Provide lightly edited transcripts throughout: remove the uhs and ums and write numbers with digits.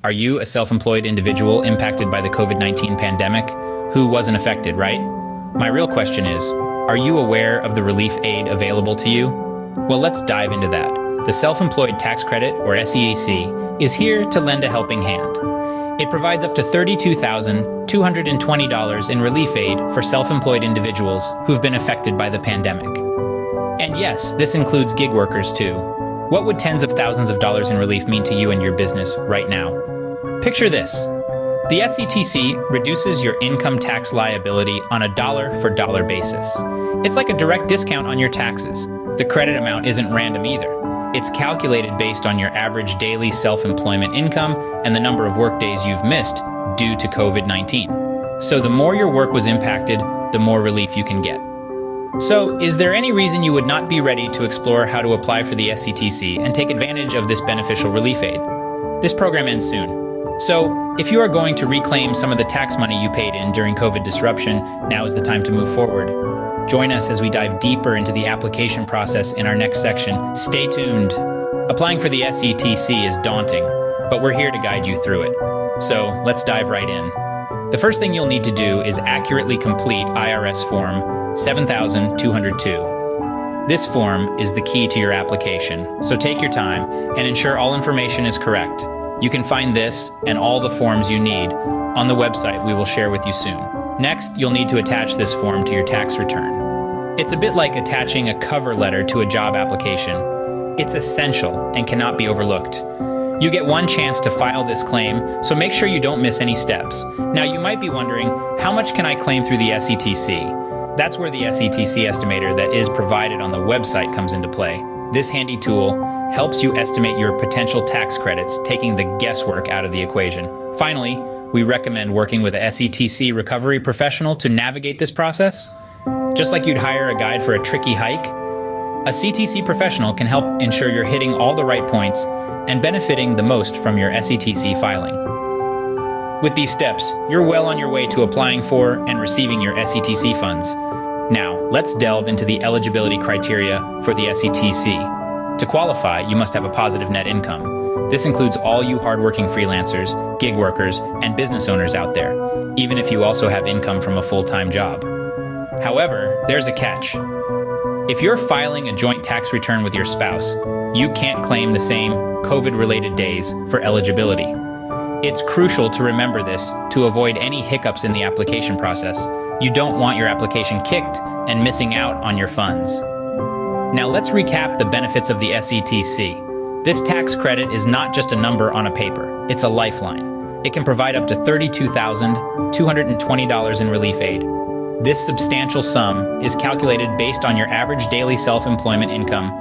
Are you a self-employed individual impacted by the COVID-19 pandemic who wasn't affected, right? My real question is, are you aware of the relief aid available to you? Well, let's dive into that. The Self-Employed Tax Credit, or SETC, is here to lend a helping hand. It provides up to $32,220 in relief aid for self-employed individuals who've been affected by the pandemic. And yes, this includes gig workers too. What would tens of thousands of dollars in relief mean to you and your business right now? Picture this. The SETC reduces your income tax liability on a dollar-for-dollar basis. It's like a direct discount on your taxes. The credit amount isn't random either. It's calculated based on your average daily self-employment income and the number of work days you've missed due to COVID-19. So the more your work was impacted, the more relief you can get. So, is there any reason you would not be ready to explore how to apply for the SETC and take advantage of this beneficial relief aid? This program ends soon. So, if you are going to reclaim some of the tax money you paid in during COVID disruption, now is the time to move forward. Join us as we dive deeper into the application process in our next section. Stay tuned. Applying for the SETC is daunting, but we're here to guide you through it. So, let's dive right in. The first thing you'll need to do is accurately complete IRS Form 7202. This form is the key to your application, so take your time and ensure all information is correct. You can find this and all the forms you need on the website we will share with you soon. Next, you'll need to attach this form to your tax return. It's a bit like attaching a cover letter to a job application. It's essential and cannot be overlooked. You get one chance to file this claim, so make sure you don't miss any steps. Now, you might be wondering, how much can I claim through the SETC? That's where the SETC estimator that is provided on the website comes into play. This handy tool helps you estimate your potential tax credits, taking the guesswork out of the equation. Finally, we recommend working with a SETC recovery professional to navigate this process. Just like you'd hire a guide for a tricky hike, a CTC professional can help ensure you're hitting all the right points and benefiting the most from your SETC filing. With these steps, you're well on your way to applying for and receiving your SETC funds. Now, let's delve into the eligibility criteria for the SETC. To qualify, you must have a positive net income. This includes all you hardworking freelancers, gig workers, and business owners out there, even if you also have income from a full-time job. However, there's a catch. If you're filing a joint tax return with your spouse, you can't claim the same COVID-related days for eligibility. It's crucial to remember this to avoid any hiccups in the application process. You don't want your application kicked and missing out on your funds. Now let's recap the benefits of the SETC. This tax credit is not just a number on a paper, it's a lifeline. It can provide up to $32,220 in relief aid. This substantial sum is calculated based on your average daily self-employment income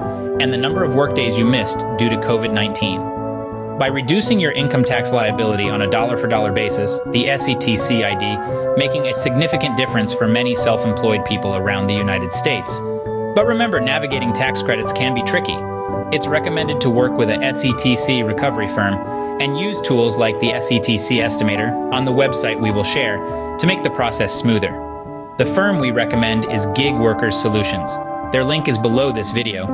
and the number of workdays you missed due to COVID-19. By reducing your income tax liability on a dollar-for-dollar basis, the SETC ID, making a significant difference for many self-employed people around the United States. But remember, navigating tax credits can be tricky. It's recommended to work with a SETC recovery firm and use tools like the SETC estimator on the website we will share to make the process smoother. The firm we recommend is Gig Workers Solutions. Their link is below this video.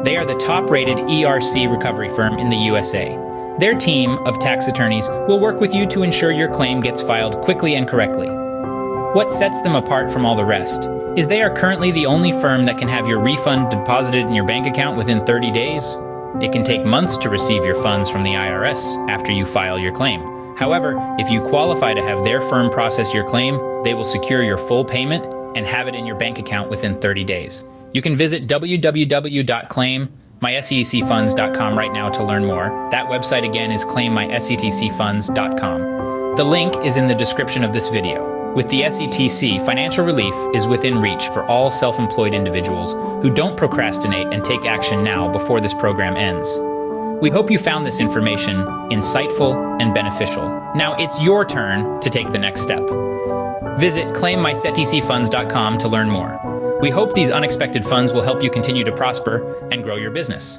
They are the top-rated ERC recovery firm in the USA. Their team of tax attorneys will work with you to ensure your claim gets filed quickly and correctly. What sets them apart from all the rest is they are currently the only firm that can have your refund deposited in your bank account within 30 days. It can take months to receive your funds from the IRS after you file your claim. However, if you qualify to have their firm process your claim, they will secure your full payment and have it in your bank account within 30 days. You can visit www.claimmysetcfunds.com right now to learn more. That website again is claimmysetcfunds.com. The link is in the description of this video. With the SETC, financial relief is within reach for all self-employed individuals who don't procrastinate and take action now before this program ends. We hope you found this information insightful and beneficial. Now it's your turn to take the next step. Visit claimmysetcfunds.com to learn more. We hope these unexpected funds will help you continue to prosper and grow your business.